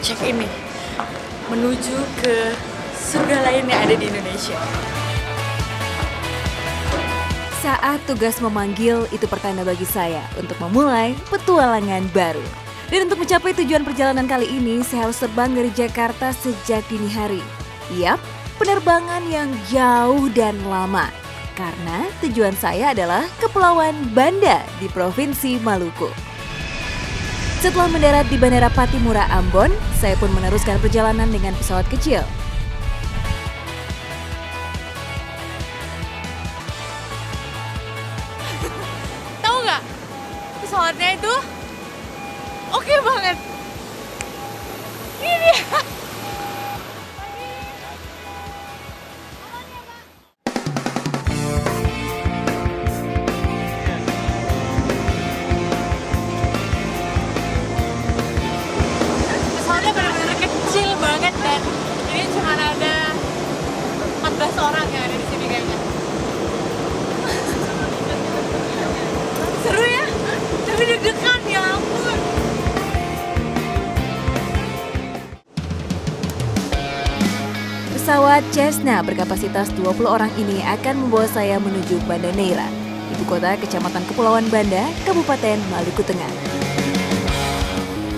check in nih, menuju ke surga lain yang ada di Indonesia. Saat tugas memanggil, itu pertanda bagi saya untuk memulai petualangan baru. Dan untuk mencapai tujuan perjalanan kali ini, saya harus terbang dari Jakarta sejak dini hari. Yap, penerbangan yang jauh dan lama. Karena tujuan saya adalah Kepulauan Banda di Provinsi Maluku. Setelah mendarat di Bandara Patimura Ambon, saya pun meneruskan perjalanan dengan pesawat kecil. Tahu nggak? Pesawatnya itu oke banget. Ini dia. Pesawatnya benar-benar kecil banget dan ini cuma ada 14 orang yang ada di sini kayaknya. Seru ya? Tapi deg-degan ya ampun. Pesawat Cessna berkapasitas 20 orang ini akan membawa saya menuju Banda Neira, ibu kota Kecamatan Kepulauan Banda, Kabupaten Maluku Tengah.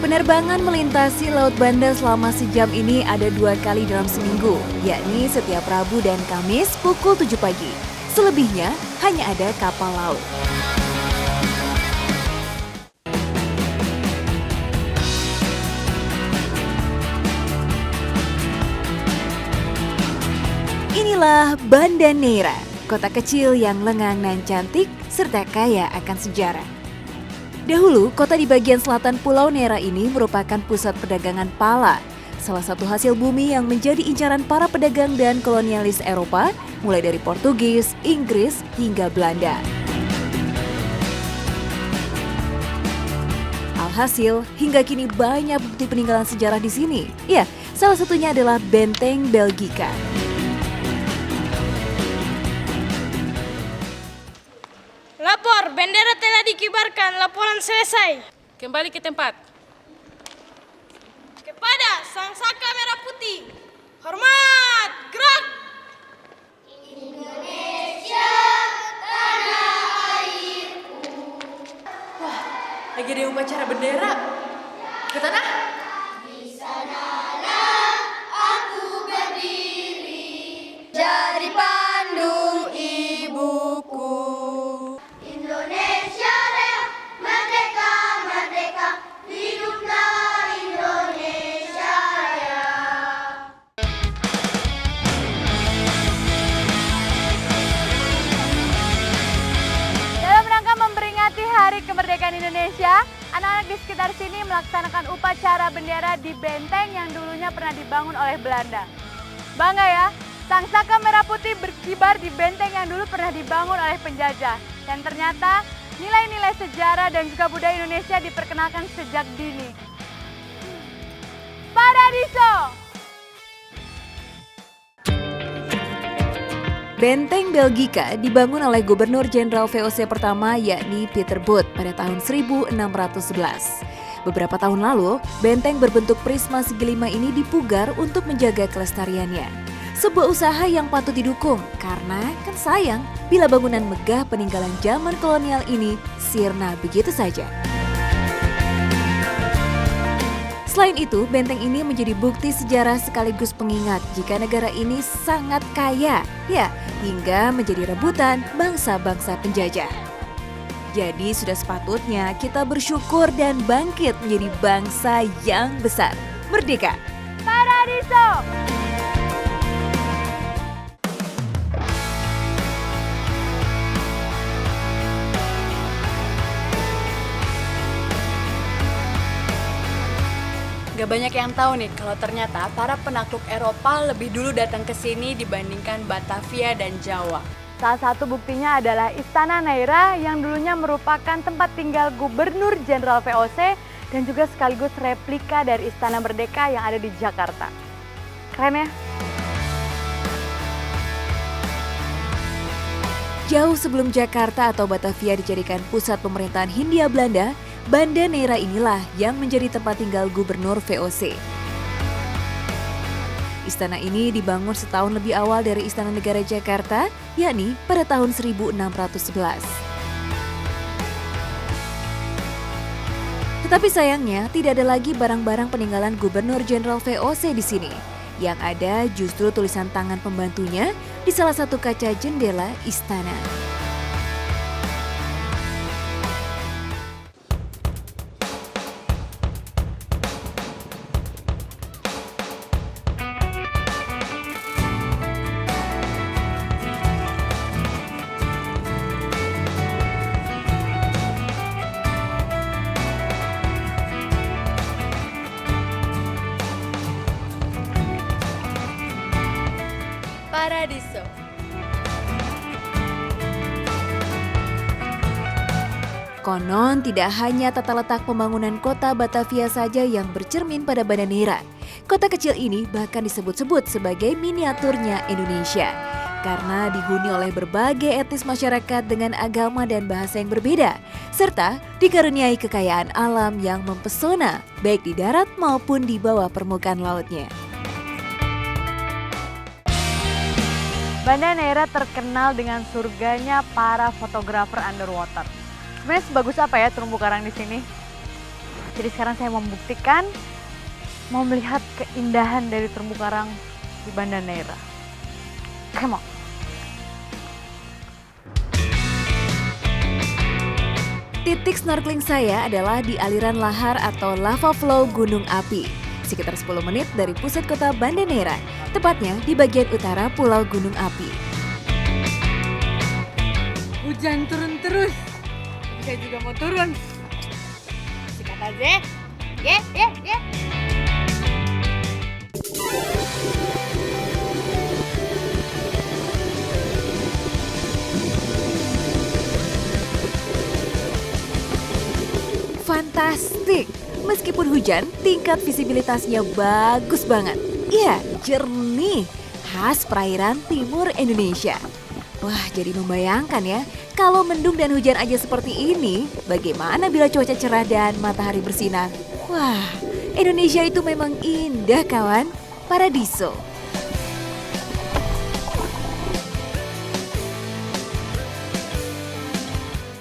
Penerbangan melintasi Laut Banda selama sejam ini ada 2 kali dalam seminggu, yakni setiap Rabu dan Kamis pukul 7 pagi. Selebihnya hanya ada kapal laut. Inilah Banda Neira, kota kecil yang lengang dan cantik serta kaya akan sejarah. Dahulu, kota di bagian selatan Pulau Neira ini merupakan pusat perdagangan pala, salah satu hasil bumi yang menjadi incaran para pedagang dan kolonialis Eropa, mulai dari Portugis, Inggris, hingga Belanda. Alhasil, hingga kini banyak bukti peninggalan sejarah di sini. Ya, salah satunya adalah Benteng Belgika. Lapor, bendera telah dikibarkan, laporan selesai. Kembali ke tempat. Kepada Sang Saka Merah Putih, hormat, gerak. Lagi ada upacara bendera. Ke tanah? Jadi pandu ibuku. Indonesia Raya, merdeka, merdeka, hiduplah Indonesia Raya. Dalam rangka memperingati Hari Kemerdekaan Indonesia, anak-anak di sekitar sini melaksanakan upacara bendera di benteng yang dulunya pernah dibangun oleh Belanda. Bangga ya, Sang Saka Merah Putih berkibar di benteng yang dulu pernah dibangun oleh penjajah. Dan ternyata nilai-nilai sejarah dan juga budaya Indonesia diperkenalkan sejak dini. Paradiso! Benteng Belgika dibangun oleh Gubernur Jenderal VOC pertama yakni Pieter Both pada tahun 1611. Beberapa tahun lalu, benteng berbentuk prisma segi 5 ini dipugar untuk menjaga kelestariannya. Sebuah usaha yang patut didukung karena kan sayang bila bangunan megah peninggalan zaman kolonial ini sirna begitu saja. Selain itu, benteng ini menjadi bukti sejarah sekaligus pengingat jika negara ini sangat kaya, ya, hingga menjadi rebutan bangsa-bangsa penjajah. Jadi sudah sepatutnya kita bersyukur dan bangkit menjadi bangsa yang besar. Merdeka! Paradiso! Gak banyak yang tahu nih kalau ternyata para penakluk Eropa lebih dulu datang ke sini dibandingkan Batavia dan Jawa. Salah satu buktinya adalah Istana Neira yang dulunya merupakan tempat tinggal Gubernur Jenderal VOC dan juga sekaligus replika dari Istana Merdeka yang ada di Jakarta. Keren ya? Jauh sebelum Jakarta atau Batavia dijadikan pusat pemerintahan Hindia Belanda, Banda Neira inilah yang menjadi tempat tinggal Gubernur VOC. Istana ini dibangun setahun lebih awal dari Istana Negara Jakarta, yakni pada tahun 1611. Tetapi sayangnya tidak ada lagi barang-barang peninggalan Gubernur Jenderal VOC di sini. Yang ada justru tulisan tangan pembantunya di salah satu kaca jendela istana. Paradiso. Konon tidak hanya tata letak pembangunan kota Batavia saja yang bercermin pada Banda Neira. Kota kecil ini bahkan disebut-sebut sebagai miniaturnya Indonesia. Karena dihuni oleh berbagai etnis masyarakat dengan agama dan bahasa yang berbeda. Serta dikaruniai kekayaan alam yang mempesona, baik di darat maupun di bawah permukaan lautnya. Banda Neira terkenal dengan surganya para fotografer underwater. Sebenarnya sebagus apa ya terumbu karang di sini? Jadi sekarang saya mau membuktikan, mau melihat keindahan dari terumbu karang di Banda Neira. Come on. Titik snorkeling saya adalah di aliran lahar atau lava flow Gunung Api. Sekitar 10 menit dari pusat kota Banda Neira, tepatnya di bagian utara Pulau Gunung Api. Hujan turun terus. Saya juga mau turun. Sikat aja. Ye. Fantastik! Meskipun hujan, tingkat visibilitasnya bagus banget. Iya, jernih, khas perairan timur Indonesia. Wah, jadi membayangkan ya, kalau mendung dan hujan aja seperti ini, bagaimana bila cuaca cerah dan matahari bersinar? Wah, Indonesia itu memang indah kawan, paradiso.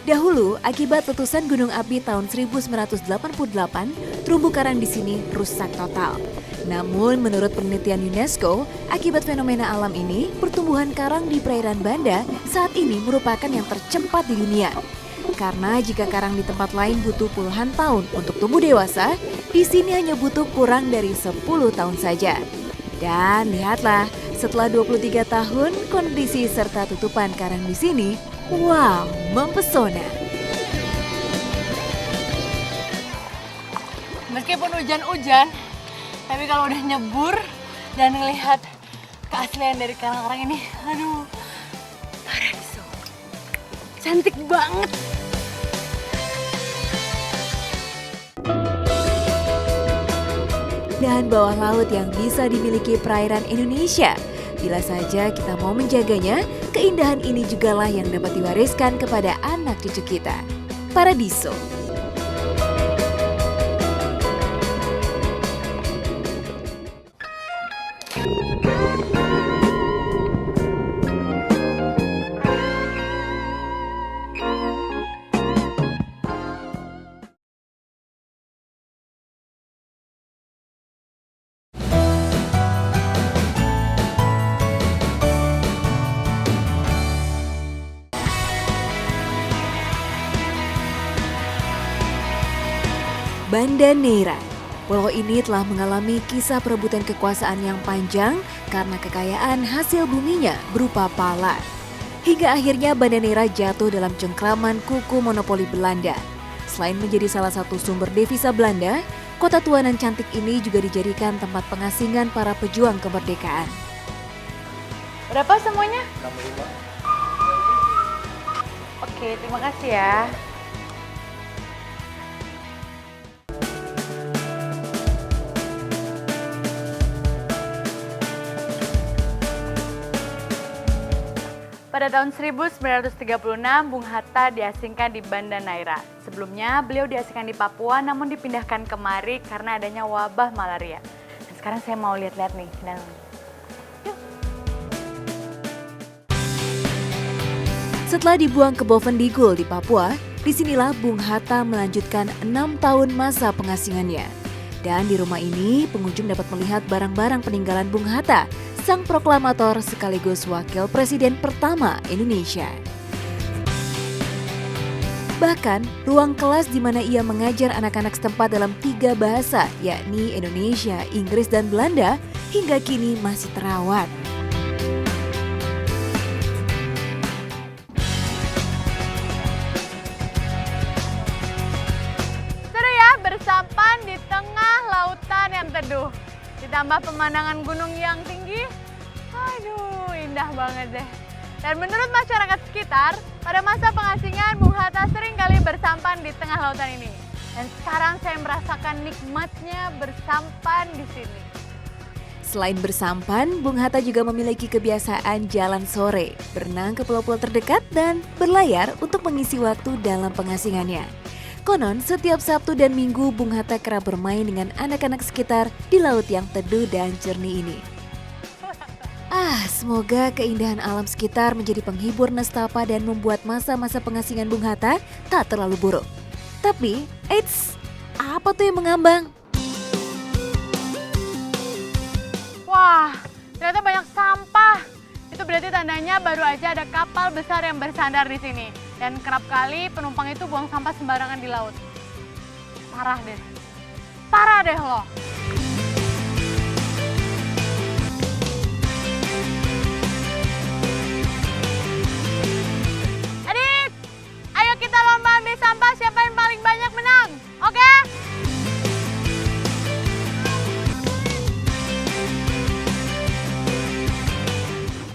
Dahulu, akibat letusan gunung api tahun 1988, terumbu karang di sini rusak total. Namun, menurut penelitian UNESCO, akibat fenomena alam ini, pertumbuhan karang di perairan Banda saat ini merupakan yang tercepat di dunia. Karena jika karang di tempat lain butuh puluhan tahun untuk tumbuh dewasa, di sini hanya butuh kurang dari 10 tahun saja. Dan lihatlah, setelah 23 tahun, kondisi serta tutupan karang di sini wow, mempesona. Meskipun hujan-hujan, tapi kalau udah nyebur dan ngelihat keaslian dari karang-karang ini, aduh, paradiso. Cantik banget. Dan bawah laut yang bisa dimiliki perairan Indonesia. Bila saja kita mau menjaganya, keindahan ini jugalah yang dapat diwariskan kepada anak cucu kita. Paradiso. Banda Neira. Pulau ini telah mengalami kisah perebutan kekuasaan yang panjang karena kekayaan hasil buminya berupa pala. Hingga akhirnya Banda Neira jatuh dalam cengkraman kuku monopoli Belanda. Selain menjadi salah satu sumber devisa Belanda, kota tua dan cantik ini juga dijadikan tempat pengasingan para pejuang kemerdekaan. Berapa semuanya? 65. Oke, terima kasih ya. Pada tahun 1936, Bung Hatta diasingkan di Banda Neira. Sebelumnya, beliau diasingkan di Papua namun dipindahkan kemari karena adanya wabah malaria. Dan sekarang saya mau lihat-lihat nih. Setelah dibuang ke Bovendigul di Papua, disinilah Bung Hatta melanjutkan 6 tahun masa pengasingannya. Dan di rumah ini, pengunjung dapat melihat barang-barang peninggalan Bung Hatta, sang proklamator sekaligus wakil presiden pertama Indonesia. Bahkan, ruang kelas di mana ia mengajar anak-anak setempat dalam 3 bahasa, yakni Indonesia, Inggris, dan Belanda, hingga kini masih terawat. Seru ya bersampan di tengah lautan yang teduh. Ditambah pemandangan gunung yang tinggi. Aduh, indah banget deh. Dan menurut masyarakat sekitar, pada masa pengasingan Bung Hatta sering kali bersampan di tengah lautan ini. Dan sekarang saya merasakan nikmatnya bersampan di sini. Selain bersampan, Bung Hatta juga memiliki kebiasaan jalan sore, berenang ke pulau-pulau terdekat, dan berlayar untuk mengisi waktu dalam pengasingannya. Konon, setiap Sabtu dan Minggu Bung Hatta kerap bermain dengan anak-anak sekitar di laut yang teduh dan jernih ini. Semoga keindahan alam sekitar menjadi penghibur nestapa dan membuat masa-masa pengasingan Bung Hatta tak terlalu buruk. Tapi, eits, apa tuh yang mengambang? Wah, ternyata banyak sampah. Itu berarti tandanya baru aja ada kapal besar yang bersandar di sini. Dan kerap kali penumpang itu buang sampah sembarangan di laut. Parah deh. Parah deh loh. Adik, ayo kita lomba ambil sampah, siapa yang paling banyak menang. Oke?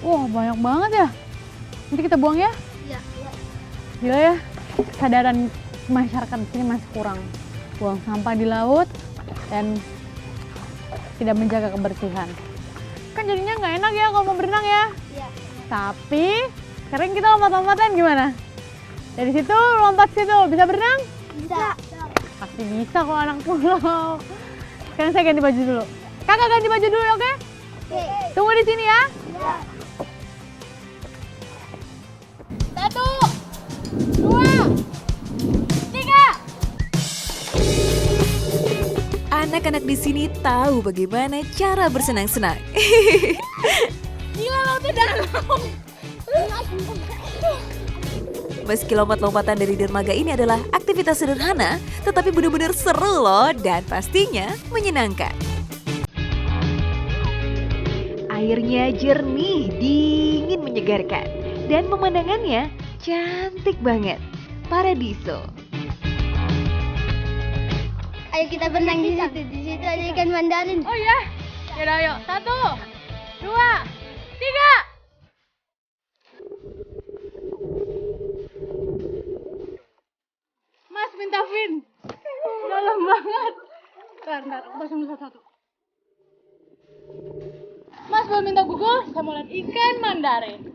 Wah, banyak banget ya. Nanti kita buang ya? Iya. Gila ya, kesadaran masyarakat di sini masih kurang. Buang sampah di laut dan tidak menjaga kebersihan. Kan jadinya nggak enak ya kalau mau berenang ya. Iya. Tapi sekarang kita lompat-lompatan gimana? Dari situ lompat situ, bisa berenang? Bisa. Pasti bisa kalau anak pulau. Sekarang saya ganti baju dulu. Kakak ganti baju dulu, oke? Oke. Tunggu di sini ya. Iya. 1, 2, 3. Anak-anak di sini tahu bagaimana cara bersenang-senang. Gila lautnya dalam. Meski lompat-lompatan dari dermaga ini adalah aktivitas sederhana, tetapi benar-benar seru loh dan pastinya menyenangkan. Airnya jernih, dingin, menyegarkan, dan pemandangannya cantik banget. Paradiso. Ayo kita berenang di situ. Di situ ada ikan mandarin. Oh iya? Yaudah ayo. 1, 2, 3. Mas minta fin. Dalam banget. Bentar, aku pasang dulu satu-satu. Mas boleh minta Google? Saya mau lihat ikan mandarin.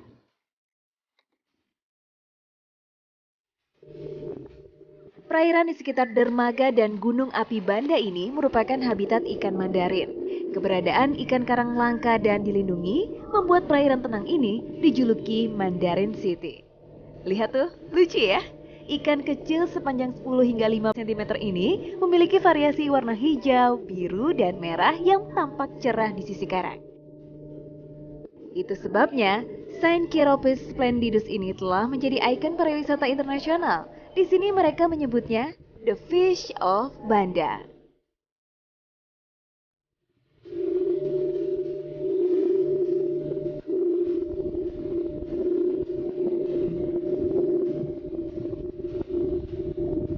Perairan di sekitar dermaga dan gunung api Banda ini merupakan habitat ikan mandarin. Keberadaan ikan karang langka dan dilindungi membuat perairan tenang ini dijuluki Mandarin City. Lihat tuh, lucu ya? Ikan kecil sepanjang 10 hingga 5 cm ini memiliki variasi warna hijau, biru, dan merah yang tampak cerah di sisi karang. Itu sebabnya Saint Chiropus splendidus ini telah menjadi ikon pariwisata internasional. Di sini mereka menyebutnya The Fish of Banda.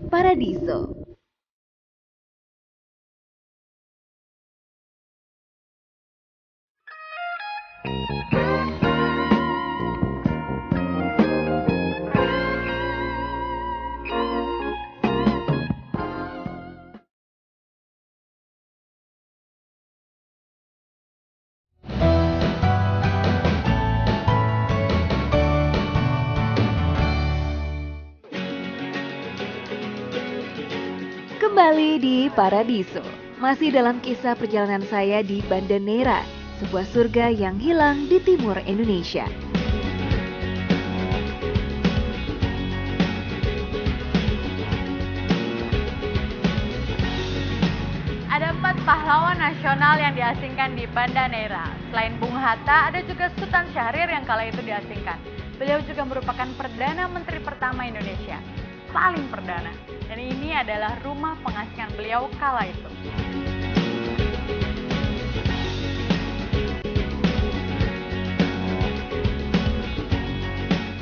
Paradiso. Kembali di Paradiso, masih dalam kisah perjalanan saya di Banda Neira, sebuah surga yang hilang di timur Indonesia. pahlawan nasional yang diasingkan di Banda Neira. Selain Bung Hatta, ada juga Sultan Syahrir yang kala itu diasingkan. Beliau juga merupakan Perdana Menteri pertama Indonesia, paling perdana. Dan ini adalah rumah pengasingan beliau kala itu.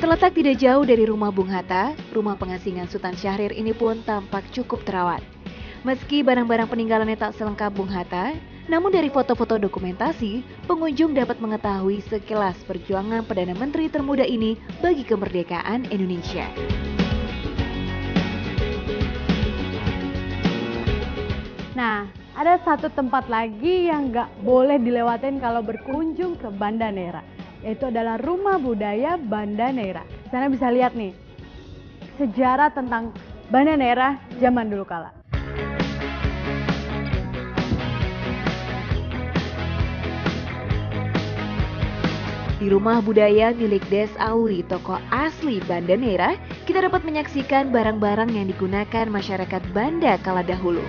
Terletak tidak jauh dari rumah Bung Hatta, rumah pengasingan Sultan Syahrir ini pun tampak cukup terawat. Meski barang-barang peninggalannya tak selengkap Bung Hatta, namun dari foto-foto dokumentasi, pengunjung dapat mengetahui sekilas perjuangan Perdana Menteri termuda ini bagi kemerdekaan Indonesia. Nah, ada satu tempat lagi yang nggak boleh dilewatin kalau berkunjung ke Banda Neira, yaitu adalah Rumah Budaya Banda Neira. Di sana bisa lihat nih, sejarah tentang Banda Neira zaman dulu kala. Di Rumah Budaya milik Des Auri, tokoh asli Banda Neira, kita dapat menyaksikan barang-barang yang digunakan masyarakat Banda kala dahulu.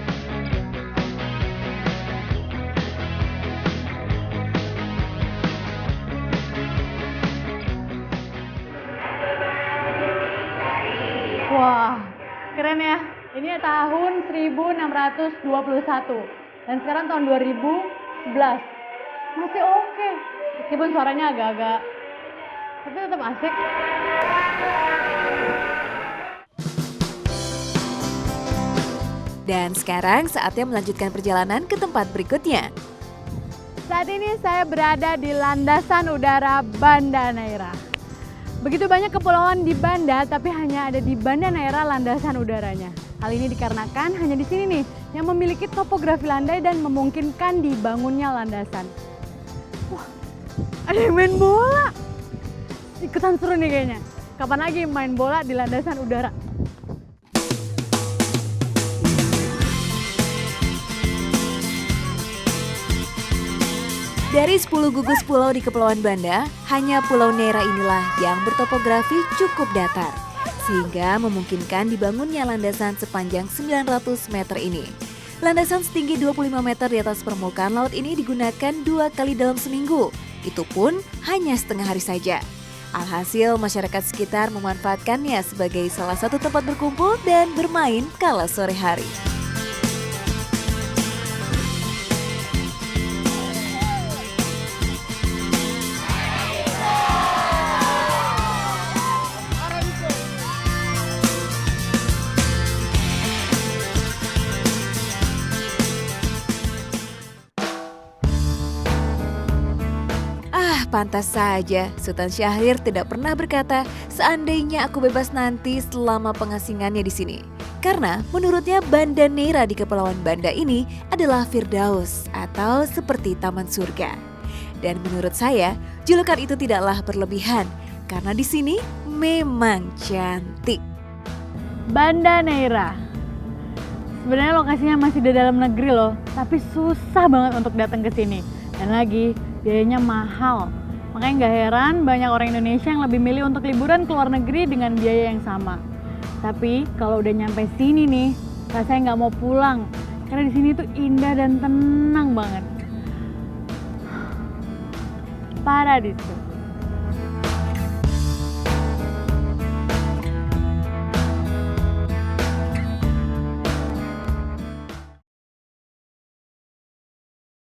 Wah, keren ya. Ini tahun 1621 dan sekarang tahun 2011. Masih oke. Meskipun suaranya agak-agak, tapi tetap asik. Dan sekarang saatnya melanjutkan perjalanan ke tempat berikutnya. Saat ini saya berada di landasan udara Banda Neira. Begitu banyak kepulauan di Banda, tapi hanya ada di Banda Neira landasan udaranya. Hal ini dikarenakan hanya di sini nih yang memiliki topografi landai dan memungkinkan dibangunnya landasan. Wah, ada yang main bola. Ikutan seru nih kayaknya. Kapan lagi main bola di landasan udara? Dari 10 gugus pulau di Kepulauan Banda, hanya Pulau Neira inilah yang bertopografi cukup datar, sehingga memungkinkan dibangunnya landasan sepanjang 900 meter ini. Landasan setinggi 25 meter di atas permukaan laut ini digunakan 2 kali dalam seminggu, itu pun hanya setengah hari saja. Alhasil masyarakat sekitar memanfaatkannya sebagai salah satu tempat berkumpul dan bermain kala sore hari. Pantas saja, Sultan Syahrir tidak pernah berkata, seandainya aku bebas nanti selama pengasingannya di sini. Karena menurutnya Banda Neira di Kepulauan Banda ini adalah Firdaus atau seperti taman surga. Dan menurut saya, julukan itu tidaklah berlebihan karena di sini memang cantik. Banda Neira. Sebenarnya lokasinya masih di dalam negeri loh, tapi susah banget untuk datang ke sini. Dan lagi, biayanya mahal. Makanya nggak heran banyak orang Indonesia yang lebih milih untuk liburan ke luar negeri dengan biaya yang sama. Tapi kalau udah nyampe sini nih, rasanya nggak mau pulang. Karena di sini tuh indah dan tenang banget. Paradiso.